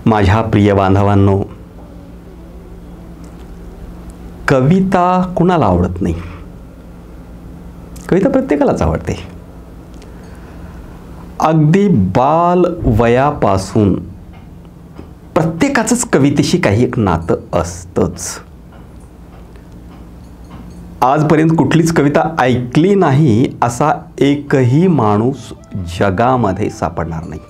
माझ्या प्रिय बांधवांनो, कविता कुणाला आवडत नाही? कविता प्रत्येकालाच आवडते. अगदी बाल वयापासून प्रत्येकाचंच कवितेशी काही एक नातं असतंच. आजपर्यंत कुठलीच कविता ऐकली नाही असा एकही माणूस जगामध्ये सापडणार नाही.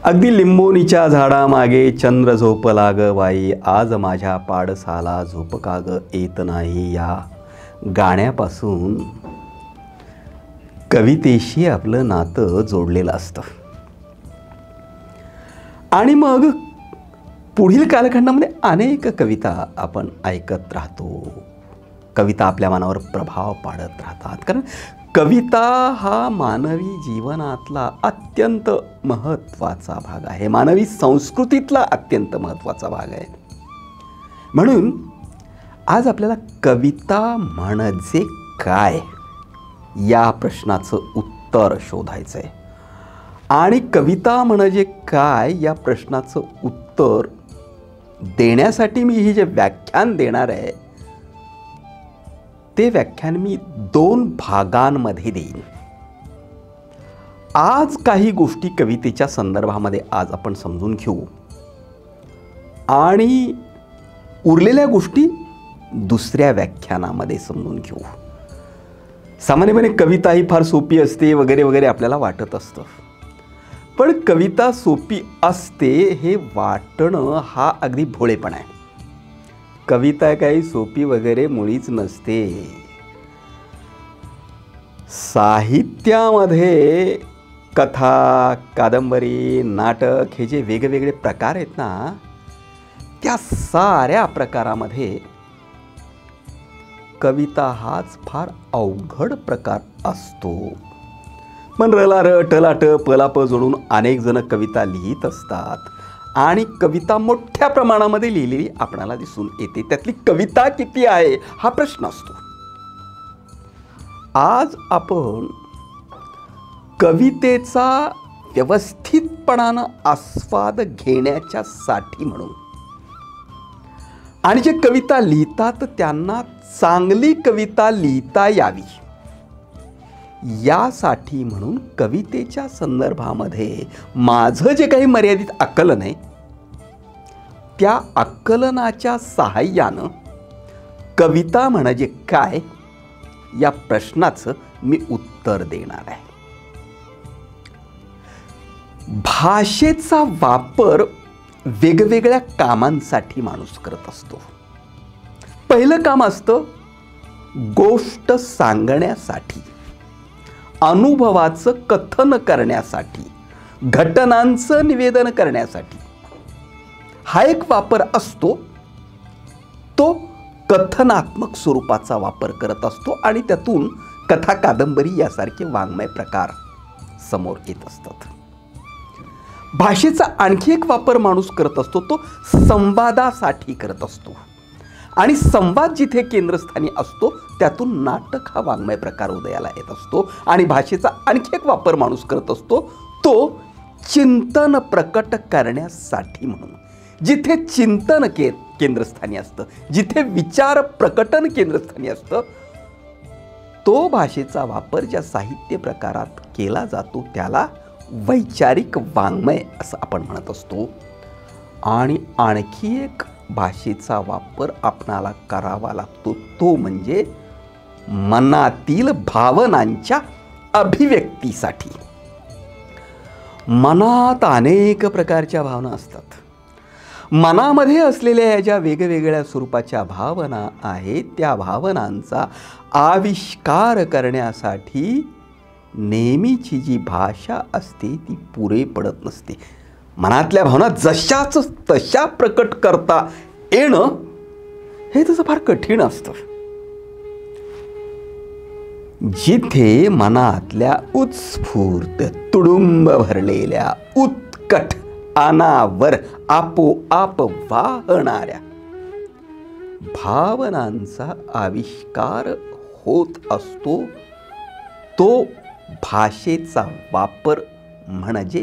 अगदी लिंबोनीच्या झाडामागे चंद्र झोपला ग बाई, आज माझ्या पाडसाला झोप का ग येत नाही, या गाण्यापासून कवितेशी आपलं नातं जोडलेलं असतं. आणि मग पुढील कालखंडामध्ये अनेक कविता आपण ऐकत राहतो. कविता आपल्या मनावर प्रभाव पाडत राहतात, कारण कविता हा मानवी जीवनातला अत्यंत महत्त्वाचा भाग आहे, मानवी संस्कृतीतला अत्यंत महत्त्वाचा भाग आहे. म्हणून आज आपल्याला कविता म्हणजे काय या प्रश्नाचं उत्तर शोधायचं आहे. आणि कविता म्हणजे काय या प्रश्नाचं उत्तर देण्यासाठी मी हे जे व्याख्यान देणार आहे ते व्याख्यान मी 2 भागांमध्ये देईन. आज काही गोष्टी कवितेच्या संदर्भामध्ये आज आपण समजून घेऊ आणि उरलेल्या गोष्टी दुसऱ्या व्याख्यानामध्ये समजून घेऊ. सामान्यपणे कविता ही फार सोपी असते वगैरे वगैरे आपल्याला वाटत असतं, पण कविता सोपी असते हे वाटणं हा अगदी भोळेपणा आहे. कविता काही सोपी वगैरे मुळीच नसते. साहित्यामध्ये कथा, कादंबरी, नाटक हे जे वेगवेगळे प्रकार आहेत ना, त्या साऱ्या प्रकारामध्ये कविता हाच फार अवघड प्रकार असतो. पण रला र टला ट पला प जोडून अनेक जण कविता लिहित असतात आणि कविता मोठ्या प्रमाणामध्ये लिहिलेली आपणाला दिसून येते. त्यातली कविता किती आहे हा प्रश्न असतो. आज आपण कवितेचा व्यवस्थितपणानं आस्वाद घेण्याच्या साठी म्हणून आणि जे कविता लिहितात त्यांना चांगली कविता लिहिता यावी यासाठी म्हणून कवितेच्या संदर्भामध्ये माझं जे काही मर्यादित आकलन आहे त्या आकलनाच्या सहाय्यानं कविता म्हणजे काय या प्रश्नाचं मी उत्तर देणार आहे. भाषेचा वापर वेगवेगळ्या कामांसाठी माणूस करत असतो. पहिलं काम असतं गोष्ट सांगण्यासाठी, अनुभवाचं कथन करण्यासाठी, घटनांचं निवेदन करण्यासाठी. हा एक वापर असतो, तो कथनात्मक स्वरूपाचा वापर करत असतो आणि त्यातून कथा, कादंबरी यासारखे वाङ्मय प्रकार समोर येत असतात. भाषेचा आणखी एक वापर माणूस करत असतो, तो संवादासाठी करत असतो आणि संवाद जिथे केंद्रस्थानी असतो त्यातून नाटक हा वाङ्मय प्रकार उदयाला येत असतो. आणि भाषेचा आणखी एक वापर माणूस करत असतो, तो चिंतन प्रकट करण्यासाठी म्हणून. जिथे चिंतन केंद्रस्थानी असतं, जिथे विचार प्रकटन केंद्रस्थानी असतं, तो भाषेचा वापर ज्या साहित्य प्रकारात केला जातो त्याला वैचारिक वाङ्मय असं आपण म्हणत असतो. आणि आणखी एक भाषेचा वापर आपणाला करावा लागतो, तो म्हणजे मनातील भावनांच्या अभिव्यक्तीसाठी. मनात अनेक प्रकारच्या भावना असतात. मनामध्ये असलेल्या या ज्या वेगवेगळ्या स्वरूपाच्या भावना आहेत त्या भावनांचा आविष्कार करण्यासाठी नेहमीची जी भाषा असते ती पुरे पडत नसते. मनातल्या भावना जशाच तशा प्रकट करता येणं हे तसं फार कठीण असतं. जिथे मनातल्या उत्स्फूर्त, तुडुंब भरलेल्या, उत्कट, अनावर, आपोआप वाहणाऱ्या भावनांचा आविष्कार होत असतो, तो भाषेचा वापर म्हणजे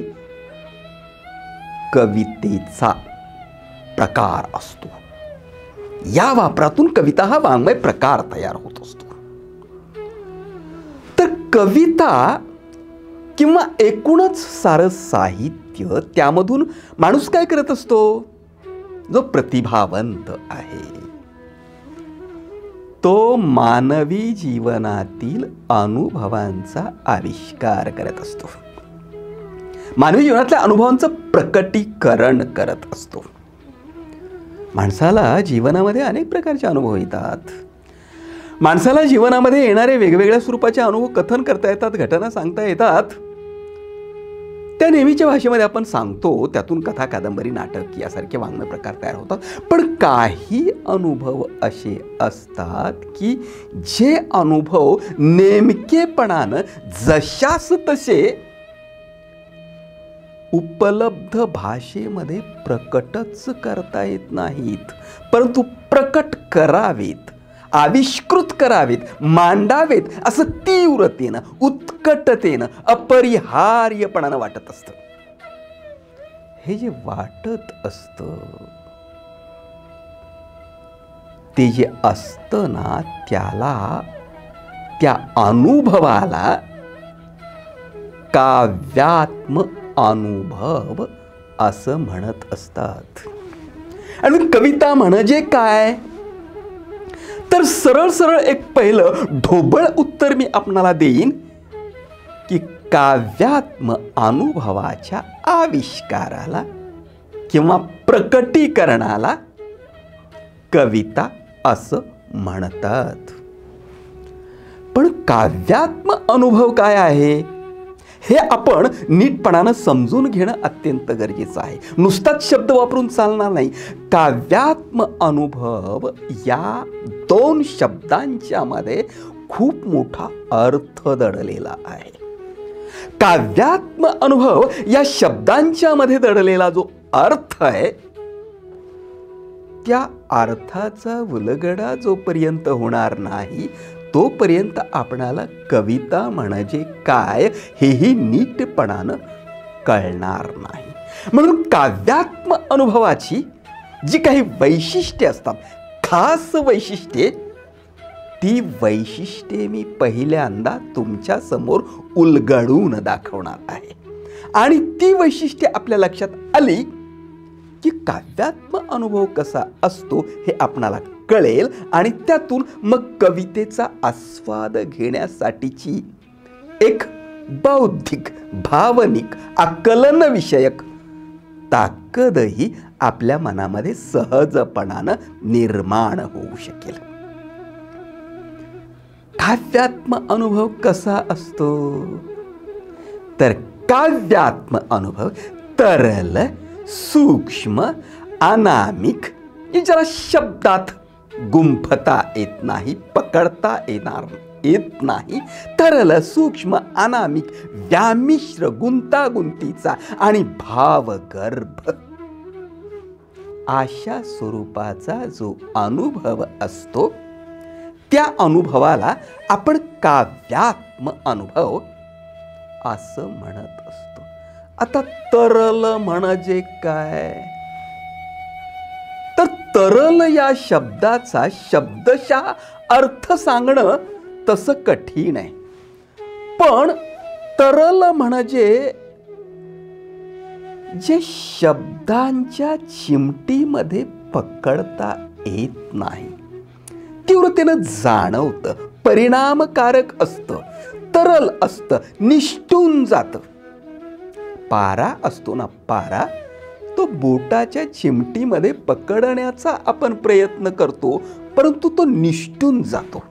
कवितेचा प्रकार असतो. या वापरातून कविता हा वाङ्मय प्रकार तयार होत असतो. तर कविता किंवा एकूणच सारं साहित्य, त्यामधून माणूस काय करत असतो? जो प्रतिभावंत आहे तो मानवी जीवनातील अनुभवांचा आविष्कार करत असतो. मानवी जीवनातल्या अनुभवांचं प्रकटीकरण करत असतो. माणसाला जीवनामध्ये अनेक प्रकारचे अनुभव येतात. माणसाला जीवनामध्ये येणारे वेगवेगळ्या स्वरूपाचे अनुभव कथन करता येतात, घटना सांगता येतात. त्या नेहमीच्या भाषेमध्ये आपण सांगतो, त्यातून कथा, कादंबरी, नाटक यासारखे वाङ्मय प्रकार तयार होतात. पण काही अनुभव असे असतात की जे अनुभव नेमकेपणानं जशास तसे उपलब्ध भाषेमध्ये प्रकटच करता येत नाहीत, परंतु प्रकट करावेत, आविष्कृत करावेत, मांडावेत असं तीव्रतेनं, उत्कटतेनं, अपरिहार्यपणानं वाटत असतं. हे जे वाटत असतं ते जे असतं ना, त्याला, त्या अनुभवाला काव्यात्म अनुभव असं म्हणत असतात. आणि कविता म्हणजे काय? तर सरळ सरळ एक पहिलं ढोबळ उत्तर मी आपणाला देईन की काव्यात्म अनुभवाच्या आविष्काराला किंवा प्रकटीकरणाला कविता असं म्हणतात. पण काव्यात्म अनुभव काय आहे हे आपण नीटपणानं समजून घेणं अत्यंत गरजेचं आहे. नुसताच शब्द वापरून चालणार नाही. काव्यात्म अनुभव या दोन शब्दांच्या मध्ये खूप मोठा अर्थ दडलेला आहे. काव्यात्म अनुभव या शब्दांच्या मध्ये दडलेला जो अर्थ आहे, त्या अर्थाचा उलगडा जोपर्यंत होणार नाही तोपर्यंत आपणाला कविता म्हणजे काय हेही नीटपणानं कळणार नाही. म्हणून काव्यात्म अनुभवाची जी काही वैशिष्ट्ये असतात, खास वैशिष्ट्ये, ती वैशिष्ट्ये मी पहिल्यांदा तुमच्या समोर उलगडून दाखवणार आहे. आणि ती वैशिष्ट्ये आपल्या लक्षात आली की काव्यात्म अनुभव कसा असतो हे आपणाला कळेल. आणि त्यातून मग कवितेचा आस्वाद घेण्यासाठीची एक बौद्धिक, भावनिक, आकलनविषयक ताकदही आपल्या मनामध्ये सहजपणानं निर्माण होऊ शकेल. काव्यात्म अनुभव कसा असतो? तर काव्यात्म अनुभव तरल, सूक्ष्म, अनामिक, ज्याला शब्दात गुंफता येत नाही, पकडता येत नाही, तरल, सूक्ष्म, अनामिक, व्यामिश्र, गुंतागुंतीचा आणि भावगर्भ अशा स्वरूपाचा जो अनुभव असतो, त्या अनुभवाला आपण काव्यात्म अनुभव असं म्हणत असतो. आता तरल म्हणजे काय? तर तरल या शब्दाचा शब्दशः अर्थ सांगणं तसं कठीण आहे. पण तरल म्हणजे जे शब्दांच्या चिमटीमध्ये पकडता येत नाही, तीव्रतेनं जाणवतं, परिणामकारक असतं, तरल असतं, निष्ठून जातं. पारा असतो ना, पारा, तो बोटाच्या चिमटीमध्ये पकडण्याचा आपण प्रयत्न करतो, परंतु तो निष्ठून जातो.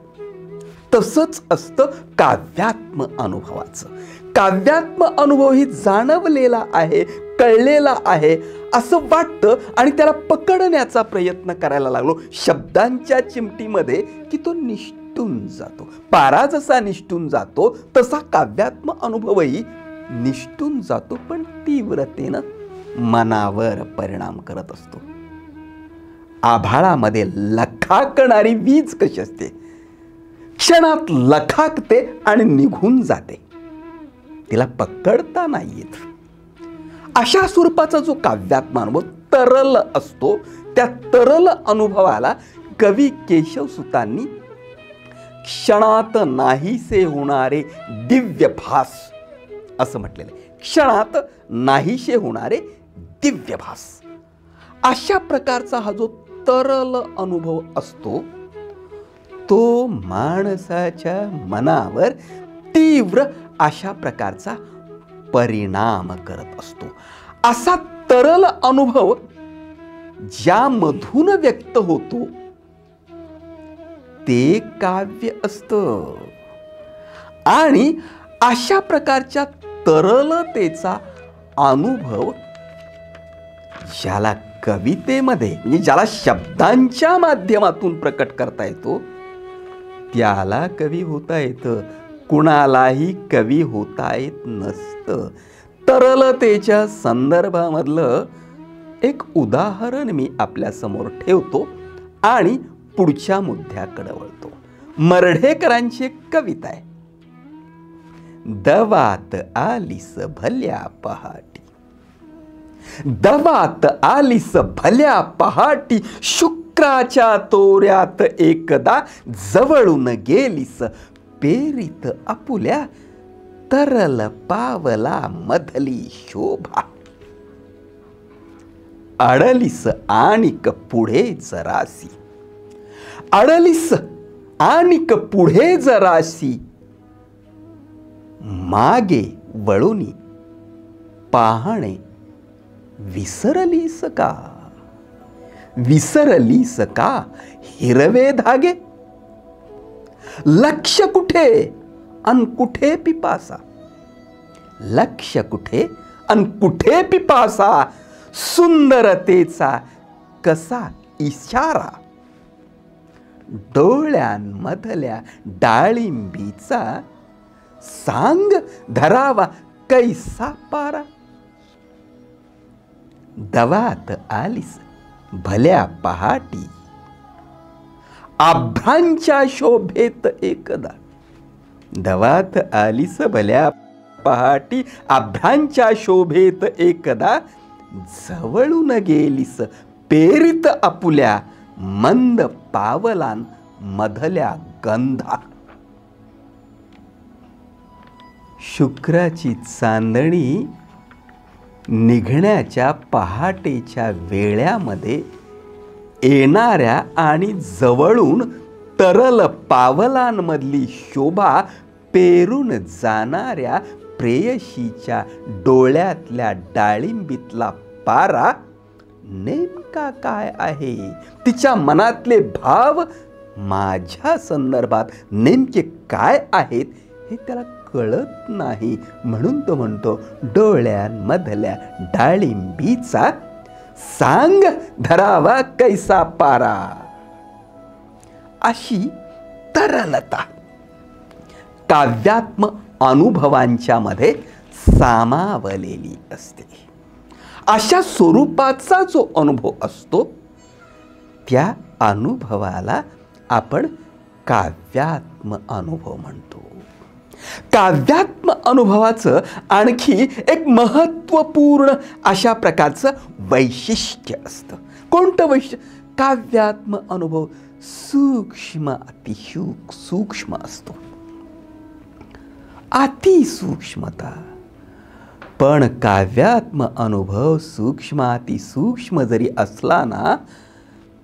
तसंच असतं काव्यात्म अनुभवाचं. काव्यात्म अनुभव ही जाणवलेला आहे, कळलेला आहे असं वाटतं आणि त्याला पकडण्याचा प्रयत्न करायला लागलो शब्दांच्या चिमटीमध्ये की तो निष्ठून जातो. पारा जसा निष्ठून जातो तसा काव्यात्म अनुभवही निष्ठून जातो, पण तीव्रतेनं मनावर परिणाम करत असतो. आभाळामध्ये लखाकणारी वीज कशी असते, क्षणात लखाकते आणि निघून जाते, तिला पकडता नाही येत. अशा स्वरूपाचा जो काव्यात्म अनुभव तरल असतो, त्या तरल अनुभवाला कवी केशवसुतांनी क्षणात नाहीसे होणारे दिव्य भास असं म्हटलेलं आहे. क्षणात नाहीसे होणारे दिव्य भास. अशा प्रकारचा हा जो तरल अनुभव असतो तो माणसाच्या मनावर तीव्र अशा प्रकारचा परिणाम करत असतो. असा तरल अनुभव ज्यामधून व्यक्त होतो ते काव्य असतं. आणि अशा प्रकारच्या तरलतेचा अनुभव ज्याला कवितेमध्ये म्हणजे ज्याला शब्दांच्या माध्यमातून प्रकट करता येतो त्याला कवी होता येतं. कुणालाही कवी होता येत नसतं. तरलतेच्या संदर्भामधलं एक उदाहरण मी आपल्यासमोर ठेवतो आणि पुढच्या मुद्द्याकडे वळतो. मर्ढेकरांची एक कविता आहे. दवात आलीस भल्या पहाटी, दवात आलीस भल्या पहाटी, शुक्राच्या तोऱ्यात एकदा जवळून गेलीस, पेरीत आपुल्या तरल पावला मधली शोभा. अडलीस आणिक पुढे जरासी, अडलीस आणिक पुढे जरासी, मागे वळूनी पाहणे विसरलीस का, विसरलीस का हिरवे धागे. लक्ष कुठे अन कुठे पिपासा, लक्ष कुठे अन कुठे पिपासा, सुंदरतेचा कसा इशारा. डोळ्यांमधल्या डाळिंबीचा सांग धरावा कैसा पारा. दवात आलीस भल्या पहाटी, आभ्रांच्या शोभेत एकदा. दवात आलीस भल्या पहाटी, आभ्रांच्या शोभेत एकदा, जवळून गेलीस पेरीत आपुल्या मंद पावलां मधल्या गंधा. शुक्राची चांदणी निघण्याच्या पहाटेच्या वेळामध्ये येणाऱ्या आणि जवळून तरल पावलांमधली शोभा पेरून जाणाऱ्या प्रेयशीच्या डोळ्यातल्या डाळिंबीतला पारा नेमका काय आहे, तिच्या मनातले भाव माझ्या संदर्भात नेमके काय आहेत हे त्याला कळत नाही. म्हणून तो म्हणतो डोळ्यांमधल्या डाळिंबीचा सांग धरावा कैसा पारा. अशी तरलता काव्यात्म अनुभवांच्या मध्ये सामावलेली असते. अशा स्वरूपाचा जो अनुभव असतो त्या अनुभवाला आपण काव्यात्म अनुभव म्हणतो. काव्यात्म अनुभवाचं आणखी एक महत्त्वपूर्ण अशा प्रकारचं वैशिष्ट्य असतं. कोणतं वैशिष्ट्य? काव्यात्म अनुभव सूक्ष्म सूक्ष्म असतो, अतिसूक्ष्मता. पण काव्यात्म अनुभव सूक्ष्म अतिसूक्ष्म जरी असला ना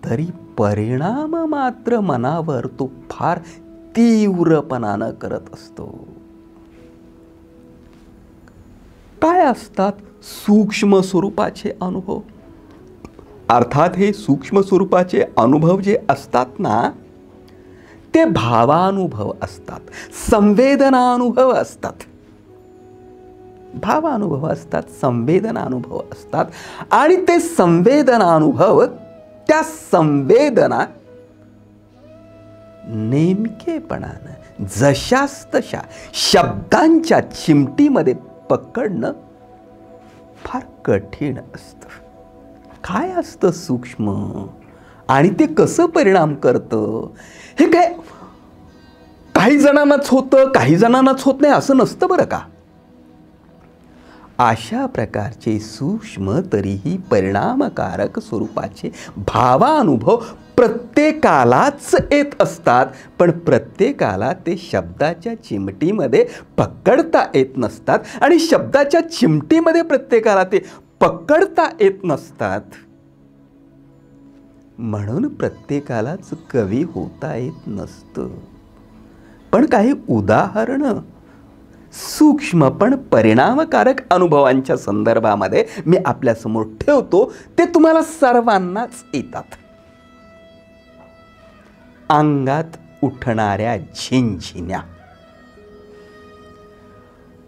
तरी परिणाम मात्र मनावर तो फार तीव्रपणानं करत असतो. काय असतात सूक्ष्म स्वरूपाचे अनुभव? अर्थात हे सूक्ष्म स्वरूपाचे अनुभव जे असतात ना ते भावानुभव असतात, संवेदनानुभव असतात. भावानुभव असतात, संवेदनानुभव असतात. आणि ते संवेदनानुभव, त्या संवेदना नेमकेपणानं जशास तशा शब्दांच्या चिमटीमध्ये पकडणं फार कठीण असतं. काय असतं सूक्ष्म आणि ते कसं परिणाम करतं हे काय काही जणांनाच होतं, काही जणांनाच होत नाही असं नसतं बरं का. अशा प्रकारचे सूक्ष्म तरीही परिणामकारक स्वरूपाचे भावानुभव प्रत्येकालाच येत असतात, पण प्रत्येकाला ते शब्दाच्या चिमटीमध्ये पकडता येत नसतात आणि शब्दाच्या चिमटीमध्ये प्रत्येकाला ते पकडता येत नसतात. म्हणून प्रत्येकालाच कवी होता येत नसतं. पण काही उदाहरणं सूक्ष्म पण परिणामकारक अनुभवांच्या संदर्भामध्ये मी आपल्यासमोर ठेवतो. ते तुम्हाला सर्वांनाच येतात. अंगात उठणाऱ्या झिंझिन्या.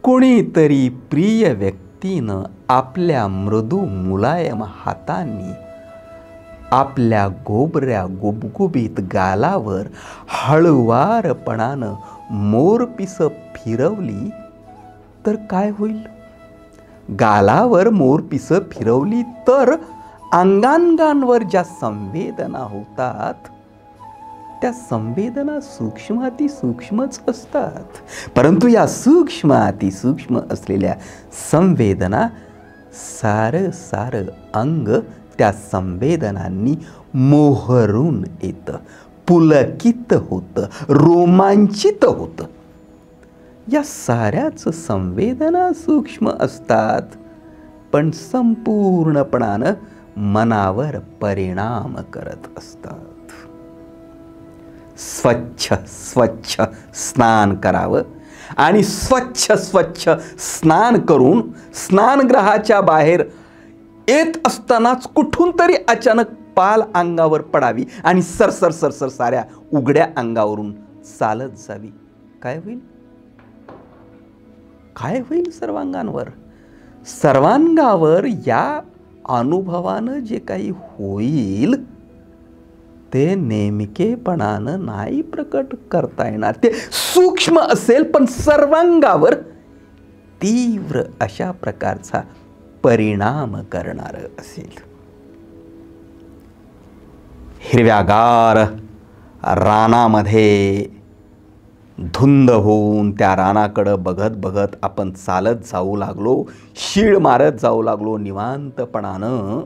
कोणीतरी प्रिय व्यक्तीनं आपल्या मृदू मुलायम हातांनी आपल्या गोबऱ्या गुबगुबीत गालावर हळुवारपणानं मोरपिस फिरवली तर काय होईल? गालावर मोरपिस फिरवली तर अंगांगांवर ज्या संवेदना होतात त्या संवेदना सूक्ष्मातिसूक्ष्मच असतात. परंतु या सूक्ष्मातिसूक्ष्म असलेल्या संवेदना सारं अंग त्या संवेदनांनी मोहरून येतं, पुलकित होतं, रोमांचित होतं. या साऱ्याच संवेदना सूक्ष्म असतात, पण संपूर्णपणानं मनावर परिणाम करत असतात. स्वच्छ स्नान करावं आणि स्वच्छ स्नान करून स्नानगृहाच्या बाहेर येत असतानाच कुठून तरी अचानक पाल अंगावर पडावी आणि सरसर साऱ्या उघड्या अंगावरून चालत जावी. काय होईल? काय होईल सर्वांगावर या अनुभवानं जे काही होईल ते नेमकेपणानं नाही प्रकट करता येणार. ते सूक्ष्म असेल पण सर्वांगावर तीव्र अशा प्रकारचा परिणाम करणार असेल. हिरव्यागार रानामध्ये धुंद होऊन त्या रानाकडं बघत आपण चालत जाऊ लागलो, शीळ मारत जाऊ लागलो निवांतपणानं.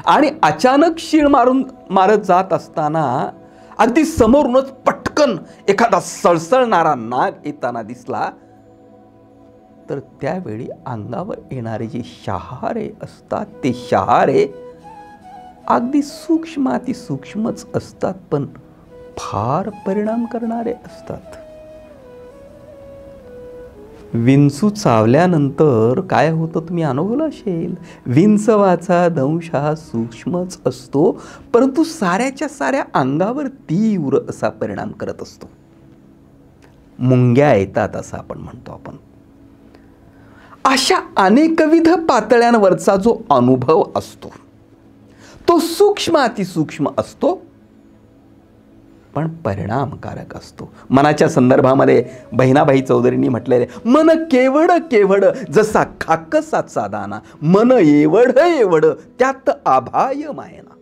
आणि अचानक शीळ मारत जात असताना अगदी समोरूनच पटकन एखादा सळसळणारा नाग येताना दिसला तर त्यावेळी अंगावर येणारे जे शहारे असतात ते शहारे अगदी सूक्ष्मातिसूक्ष्मच असतात, पण फार परिणाम करणारे असतात. विंचू चावल्यानंतर काय होतं तुम्ही अनुभवलं असेल. विंचवाचा दंश हा सूक्ष्मच असतो, परंतु साऱ्याच्या साऱ्या अंगावर तीव्र असा परिणाम करत असतो. मुंग्या येतात असं आपण म्हणतो. अशा अनेकविध पातळ्यांवरचा जो अनुभव असतो तो सूक्ष्मातिसूक्ष्म असतो, पण परिणामकारक असतो. मनाच्या संदर्भामध्ये बहिणाबाई चौधरींनी म्हटलेले, मन केवढ जसा खाकसाचा दाना, मन एवढ त्यात आभाय मायना.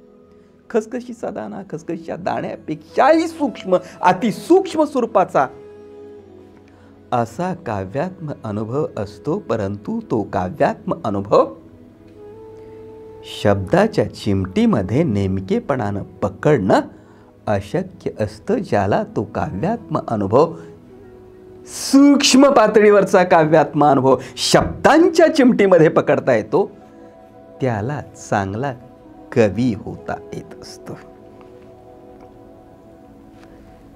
खसखशीचा दाना खसखशीच्या दाण्यापेक्षाही सूक्ष्म, अतिसूक्ष्म स्वरूपाचा असा काव्यात्म अनुभव असतो. परंतु तो काव्यात्म अनुभव शब्दाच्या चिमटीमध्ये नेमकेपणानं पकडणं अशक्य असतं. ज्याला तो काव्यात्म अनुभव, सूक्ष्म पातळीवरचा काव्यात्म अनुभव शब्दांच्या चिमटीमध्ये पकडता येतो, त्याला चांगला कवी होता येत असतं.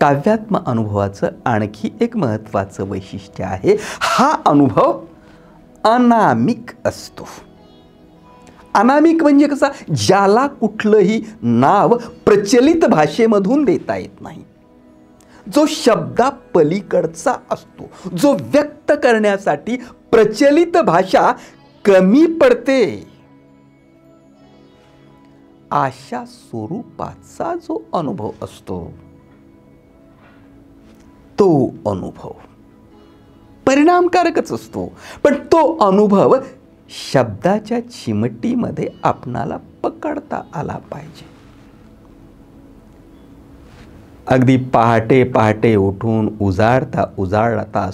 काव्यात्म अनुभवाचं आणखी एक महत्त्वाचं वैशिष्ट्य आहे, हा अनुभव अनामिक असतो. अनामिक म्हणजे कसा? ज्याला कुठलंही नाव प्रचलित भाषेमधून देता येत नाही, जो शब्दा पलीकडचा असतो, जो व्यक्त करण्यासाठी प्रचलित भाषा कमी पडते, अशा स्वरूपाचा जो अनुभव असतो तो अनुभव परिणामकारकच असतो. पण तो अनुभव शब्दाच्या चिमटीमध्ये आपणाला पकडता आला पाहिजे. अगदी पहाटे पहाटे उठून उजाडता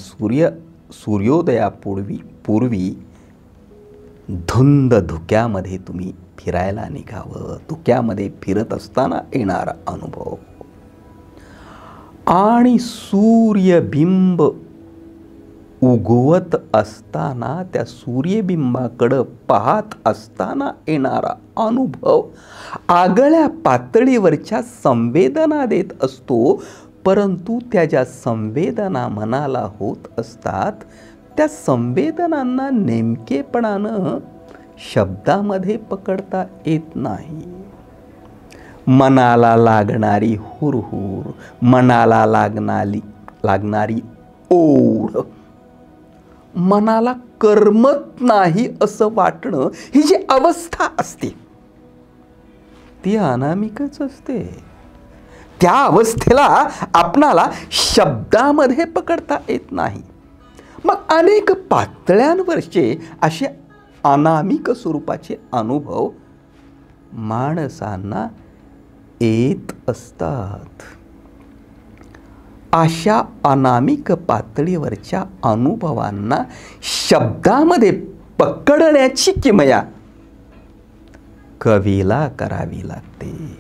सूर्योदयापूर्वी धुंद धुक्यामध्ये तुम्ही फिरायला निघावं. धुक्यामध्ये फिरत असताना येणारा अनुभव आणि सूर्यबिंब उगवत असताना त्या सूर्यबिंबाकडं पाहत असताना येणारा अनुभव आगळ्या पातळीवरच्या संवेदना देत असतो. परंतु त्या ज्या संवेदना मनाला होत असतात त्या संवेदनांना नेमकेपणानं शब्दामध्ये पकडता येत नाही. मनाला लागणारी हुरहुर, मनाला लागणारी ओढ, मनाला करमत नाही असं वाटणं, ही जी अवस्था असते ती अनामिकच असते. त्या अवस्थेला आपणाला शब्दामध्ये पकडता येत नाही. मग अनेक पातळ्यांवरचे असे अनामिक स्वरूपाचे अनुभव माणसांना येत असतात. अशा अनामिक पातळीवरच्या अनुभवांना शब्दामध्ये पकडण्याची किमया कवीला करावी लागते.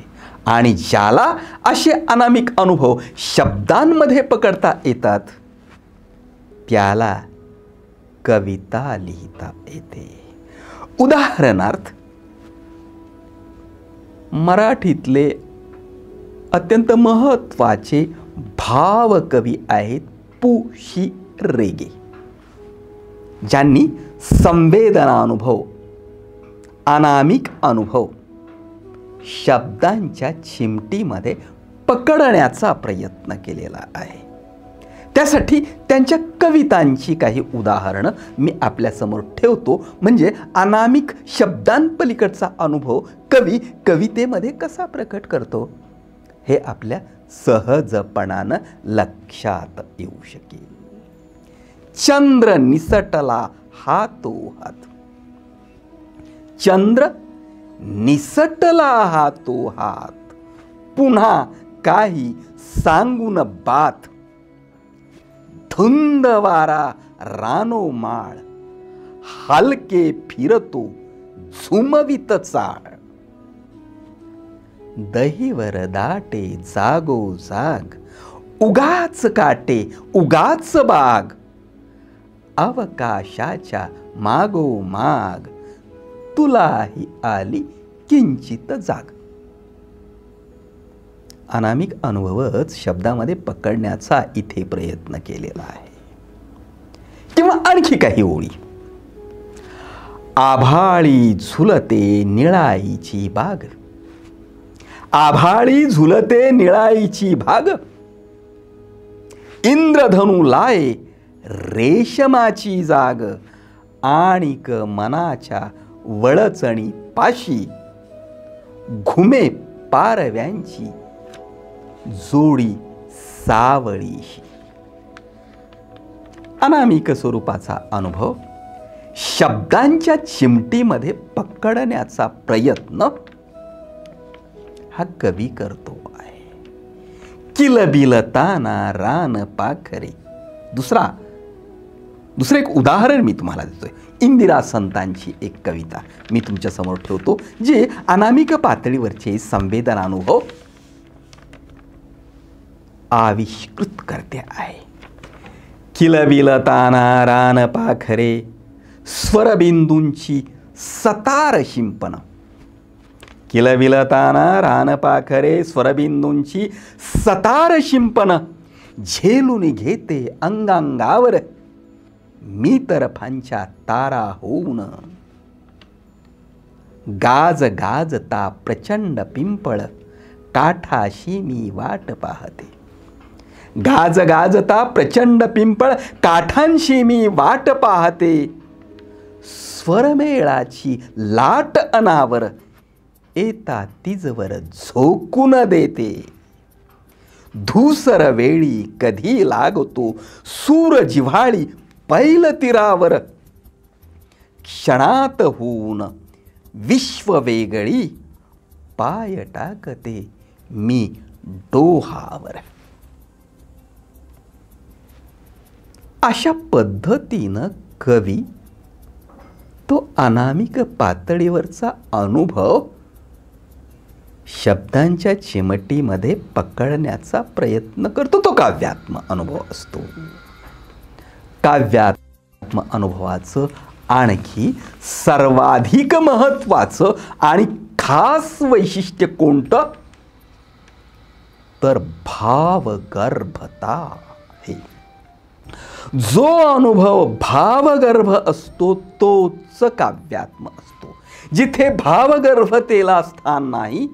आणि ज्याला असे अनामिक अनुभव शब्दांमध्ये पकडता येतात त्याला कविता लिहिता येते. उदाहरणार्थ, मराठीतले अत्यंत महत्त्वाचे भावकवी आहेत पु. शी. रेगे, ज्यांनी संवेदना अनुभव, अनामिक अनुभव शब्दांच्या चिमटीमध्ये पकडण्याचा प्रयत्न केलेला आहे. त्यासाठी त्यांच्या कवितांची काही उदाहरणं मी आपल्यासमोर ठेवतो. म्हणजे अनामिक शब्दांपलीकडचा अनुभव कवी कवितेमध्ये कसा प्रकट करतो हे आपल्या सहजपणानं लक्षात येऊ शकेल. चंद्र निसटला हातोहात, चंद्र निसटला हातोहात, पुन्हा काही सांगून बात, धुंद वारा रानो माळ, हलके फिरतो झुमवित चाळ, दहीवर दाटे जागो जाग, उगाच काटे उगाच बाग, अवकाशाच्या मागोमाग, तुलाही आली किंचित जाग. अनामिक अनुभवच शब्दामध्ये पकडण्याचा इथे प्रयत्न केलेला आहे. किंवा आणखी काही ओळी. आभाळी झुलते निळाईची बाग, आभाळी झुलते निळाईची बाग, इंद्रधनु लाये रेशमाची जाग, आणिक मनाच्या वळचणी पाशी, घुमे पारव्यांची जोडी सावळीशी. अनामिक स्वरूपाचा अनुभव शब्दांच्या चिमटीमध्ये पकडण्याचा प्रयत्न हा कवी करतो आहे. किलबिलताना रान पाखरे. दुसरं एक उदाहरण मी तुम्हाला देतोय. इंदिरा संतांची एक कविता मी तुमच्या समोर ठेवतो, जे अनामिक पातळीवरचे संवेदनानुभव आविष्कृत करते आहे. किलबिलताना रान पाखरे, स्वरबिंदूंची सतार शिंपण. किलबिलताना रान पाखरे, स्वरबिंदूंची सतार शिंपण, झेलून घेते अंगांगावर मी तरफांच्या तारा होऊन. गाज गाजता प्रचंड पिंपळ, काठाशी मी वाट पाहते. गाज गाजता प्रचंड पिंपळ, काठांशी मी वाट पाहते. स्वरमेळाची लाट अनावर, येता तिजवर झोकून देते. धूसर वेळी कधी लागतो सूर जिव्हाळी पैल तीरावर. क्षणात होऊन विश्व वेगळी, पाय टाकते मी डोहावर. अशा पद्धतीनं कवी तो अनामिक पातळीवरचा अनुभव शब्दांच्या चिमटीमध्ये पकडण्याचा प्रयत्न करतो, तो काव्यात्म अनुभव असतो. काव्यात्म अनुभवाचं आणखी सर्वाधिक महत्वाचं आणि खास वैशिष्ट्य कोणतं, तर भावगर्भता. हे जो अनुभव भावगर्भ असतो तोच काव्यात्म असतो. जिथे भावगर्भतेला स्थान नाही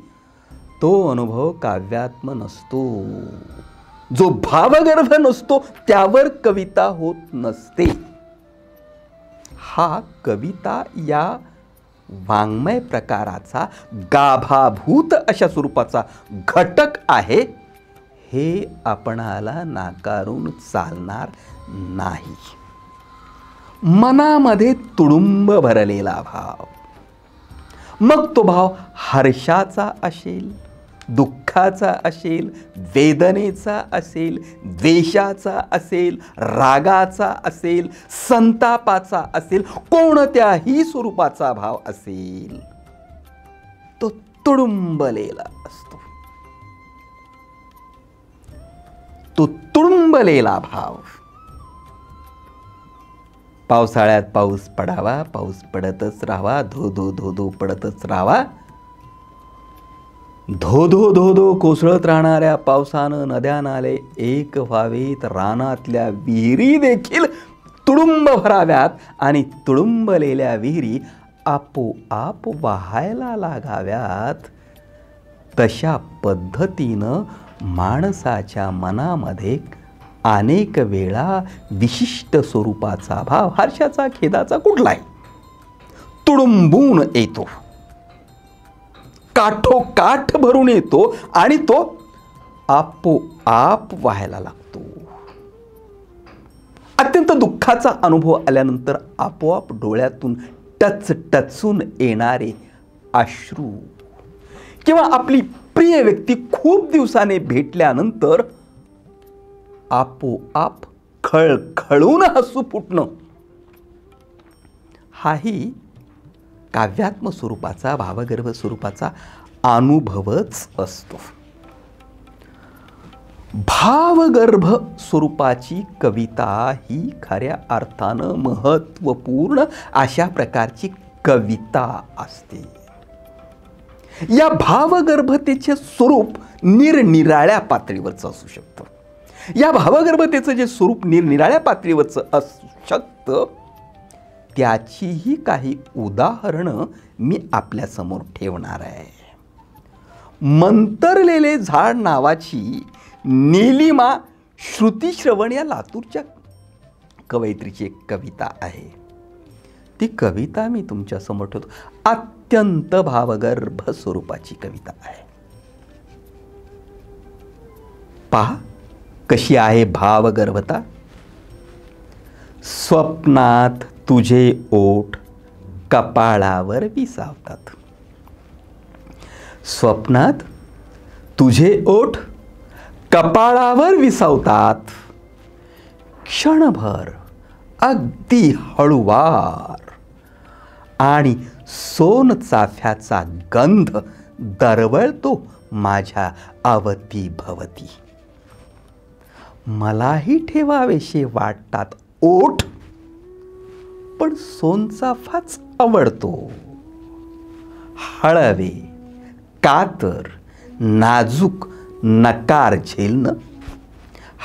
तो अनुभव काव्यात्म नसतो. जो भावगर्भ नसतो त्यावर कविता होत नसते. हा कविता या वाङ्मय प्रकाराचा गाभाभूत अशा स्वरूपाचा घटक आहे, हे आपणाला नाकारून चालणार नाही. मनामध्ये तुडुंब भरलेला भाव, मग तो भाव हर्षाचा असेल, दुःखाचा असेल, वेदनेचा असेल, द्वेषाचा असेल, रागाचा असेल, संतापाचा असेल, कोणत्याही स्वरूपाचा भाव असेल, तो तुडुंबलेला असतो. तो तुडुंबलेला भाव. पावसाळ्यात पाऊस पडावा, पाऊस पडतच राहावा, धो धो धो धो पडतच राहावा. धो धो धो धो कोसळत राहणाऱ्या पावसानं नद्या नाले एक व्हावेत, रानातल्या विहिरी देखील तुडुंब भराव्यात आणि तुडुंबलेल्या विहिरी आपोआप वाहायला लागाव्यात. तशा पद्धतीनं माणसाच्या मनामध्ये अनेक वेळा विशिष्ट स्वरूपाचा भाव, हर्षाचा, खेदाचा कुठलाही, तुडुंबून येतो, काठोकाठ भरून येतो आणि तो आपोआप व्हायला लागतो. अत्यंत दुःखाचा अनुभव आल्यानंतर आपोआप डोळ्यातून टचून येणारे अश्रू, किंवा आपली प्रिय व्यक्ती खूप दिवसाने भेटल्यानंतर आपोआप खळखळून हसू फुटणं, हाही काव्यात्म स्वरूपाचा, भावगर्भ स्वरूपाचा अनुभवच असतो. भावगर्भ स्वरूपाची कविता ही खऱ्या अर्थानं महत्त्वपूर्ण अशा प्रकारची कविता असते. या भावगर्भतेचे स्वरूप निरनिराळ्या पातळीवरचं असू शकतं. या भावगर्भतेचं जे स्वरूप निरनिराळ्या पातळीवरचं असू शकतं, त्याचीही काही उदाहरणं मी आपल्यासमोर ठेवणार आहे. मंतरलेले झाड नावाची नीलिमा श्रुतिश्रवण या लातूरच्या कवयित्रीची एक कविता आहे. ती कविता मी तुमच्यासमोर ठेवतो. अत्यंत भावगर्भ स्वरूपाची कविता आहे. पहा कशी आहे भावगर्भता. स्वप्नात तुझे ओठ कपाळावर विसावतात. स्वप्नात तुझे ओठ कपाळावर विसावतात. क्षणभर अगदी हळुवार आणि सोनचाफ्याचा गंध दरवळतो माझ्या अवती भवती. मलाही ठेवावेसे वाटतात ओठ, पण सोनचाफाच आवडतो. हळवे, कातर, नाजूक नकार झेलणं,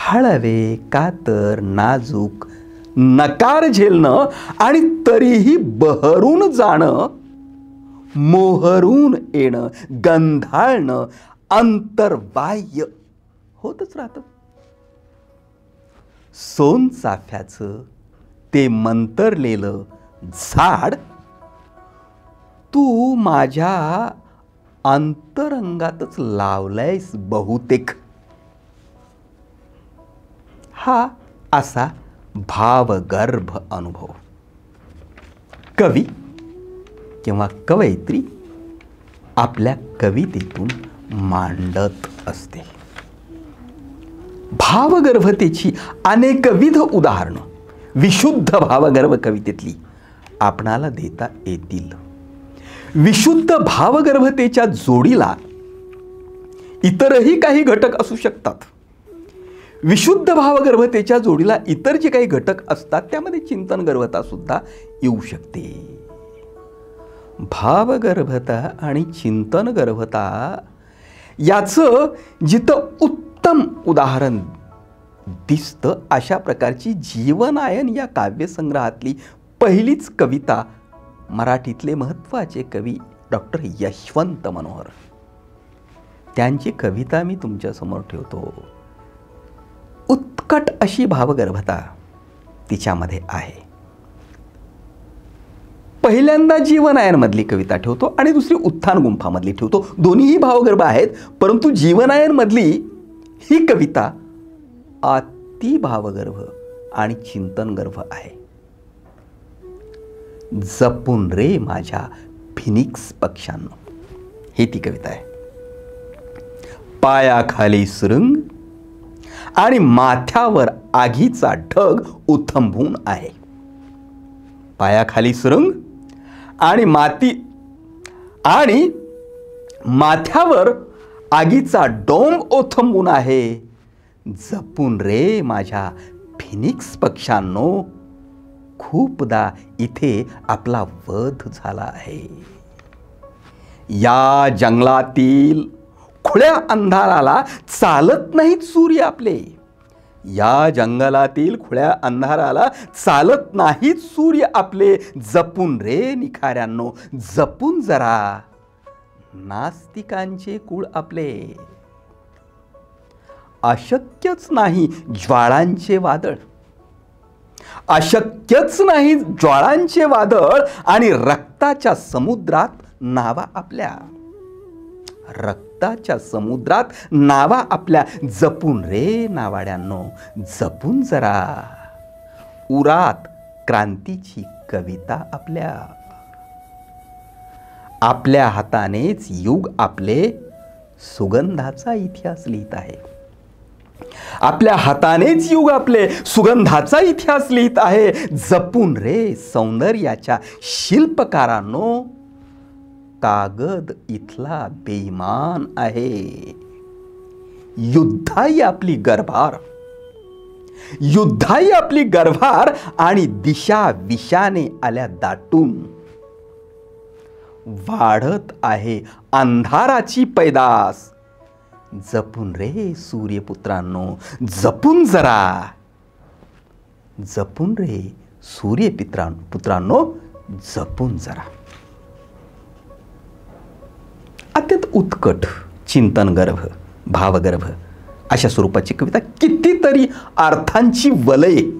हळवे, कातर, नाजूक नकार झेलणं आणि तरीही बहरून जाणं, मोहरून येणं, गंधाळणं अंतर्बाह्य होतच राहतं. सोनचाफ्याचं ते मंतरलेलं झाड तू माझ्या अंतरंगातच लावलंयस बहुतेक. हा असा भावगर्भ अनुभव कवी किंवा कवयित्री आपल्या कवितेतून मांडत असते. भावगर्भतेची अनेकविध उदाहरणं विशुद्ध भावगर्भ कवितेतली आपणाला देता येतील. विशुद्ध भावगर्भतेच्या जोडीला इतरही काही घटक असू शकतात. विशुद्ध भावगर्भतेच्या जोडीला इतर जे काही घटक असतात त्यामध्ये चिंतन गर्भता सुद्धा येऊ शकते. भावगर्भता आणि चिंतन गर्भता याचं जिथं उत्तम उदाहरण दिसतं अशा प्रकारची जीवनायन या काव्यसंग्रहातली पहिलीच कविता मराठीतले महत्त्वाचे कवी डॉक्टर यशवंत मनोहर, त्यांची कविता मी तुमच्यासमोर ठेवतो. उत्कट अशी भावगर्भता तिच्यामध्ये आहे. पहिल्यांदा जीवनायनमधली कविता ठेवतो आणि दुसरी उत्थान गुंफामधली ठेवतो. दोन्हीही भावगर्भ आहेत, परंतु जीवनायनमधली ही कविता अति भावगर्भ आणि चिंतनगर्भ आहे. जपून रे माझ्या फिनिक्स पक्ष्यांनो, ही ती कविता आहे. पायाखाली सुरुंग आणि माथ्यावर आगीचा ढग उथंबून आहे. पायाखाली सुरुंग आणि माथ्यावर आगीचा डोंब ओथंबून आहे. जपून रे माझ्या फिनिक्स पक्ष्यांनो, खूपदा इथे आपला वध झाला आहे. या जंगलातील खुल्या अंधाराला चालत नाहीत सूर्य आपले. या जंगलातील खुल्या अंधाराला चालत नाहीत सूर्य आपले. जपून रे निखाऱ्यांनो, जपून जरा नास्तिकांचे कुळ आपले. अशक्यच नाही ज्वाळांचे वादळ, अशक्यच नाही ज्वाळांचे वादळ आणि रक्ताच्या समुद्रात नावा आपल्या. रक्ताच्या समुद्रात नावा आपल्या. जपून रे नावाड्यांनो, जपून जरा उरात क्रांतीची कविता आपल्या. आपल्या हातानेच युग आपले सुगंधाचा इतिहास लिहित आहे. आपल्या हातानेच युग आपले सुगंधाचा इतिहास लिहित आहे. जपून रे सौंदर्याच्या शिल्पकारांनो, कागद इथला बेईमान आहे. युद्धाई आपली गर्भार, युद्धाई आपली गर्भार आणि दिशा विषाने आल्या दाटून. वाढत आहे अंधाराची पैदास. जपून रे सूर्यपुत्रांनो, जपून जरा. जपून रे सूर्यपुत्रांनो, जपून जरा. अत्यंत उत्कट चिंतनगर्भ, भावगर्भ अशा स्वरूपाची कविता, कितीतरी अर्थांची वलये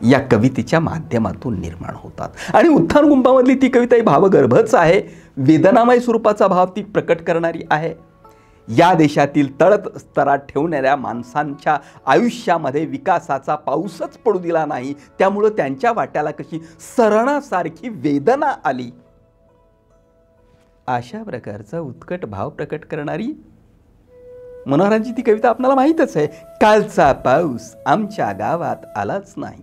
या कवितेच्या माध्यमातून निर्माण होतात. आणि उत्थान गुंफामधली ती कविता ही भावगर्भच आहे. वेदनामय स्वरूपाचा भाव ती प्रकट करणारी आहे. या देशातील तळत स्तरात ठेवणाऱ्या माणसांच्या आयुष्यामध्ये विकासाचा पाऊसच पडू दिला नाही, त्यामुळं त्यांच्या वाट्याला कशी सरणासारखी वेदना आली. अशा प्रकारचा उत्कट भाव प्रकट करणारी मनोहरांची ती कविता आपल्याला माहीतच आहे. कालचा पाऊस आमच्या गावात आलाच नाही.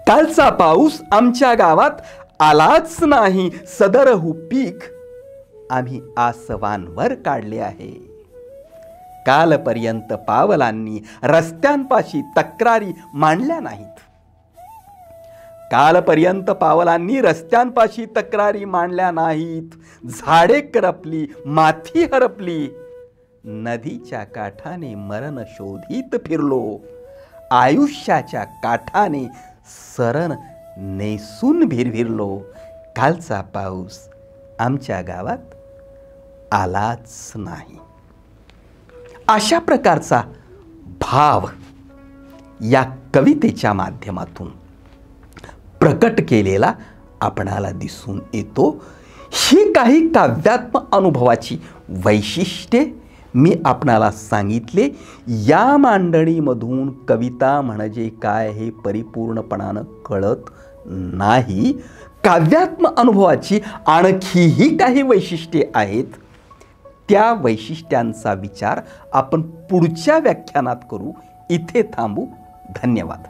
कालचा पाऊस आमच्या गावात आलाच नाही. सदरहू पीक आम्ही आसवांवर काढले आहे. कालपर्यंत पावलांनी रस्त्यांपाशी तक्रारी मांडल्या नाहीत. कालपर्यंत पावलांनी रस्त्यांपाशी तक्रारी मांडल्या नाहीत. झाडे करपली, माती हरपली. नदीच्या काठाने मरण शोधित फिरलो. आयुष्याच्या काठाने सरण नेसून भिरभिरलो. कालचा पाऊस आमच्या गावात आलाच नाही. अशा प्रकारचा भाव या कवितेच्या माध्यमातून प्रकट केलेला आपणाला दिसून येतो. ही काही काव्यात्मक अनुभवाची वैशिष्ट्ये मी आपणाला सांगितले. या मांडणीमधून कविता म्हणजे काय हे परिपूर्णपणानं कळत नाही. काव्यात्मक अनुभवाची आणखीही काही वैशिष्ट्ये आहेत. त्या वैशिष्ट्यांचा विचार आपण पुढच्या व्याख्यानात करू. इथे थांबू. धन्यवाद.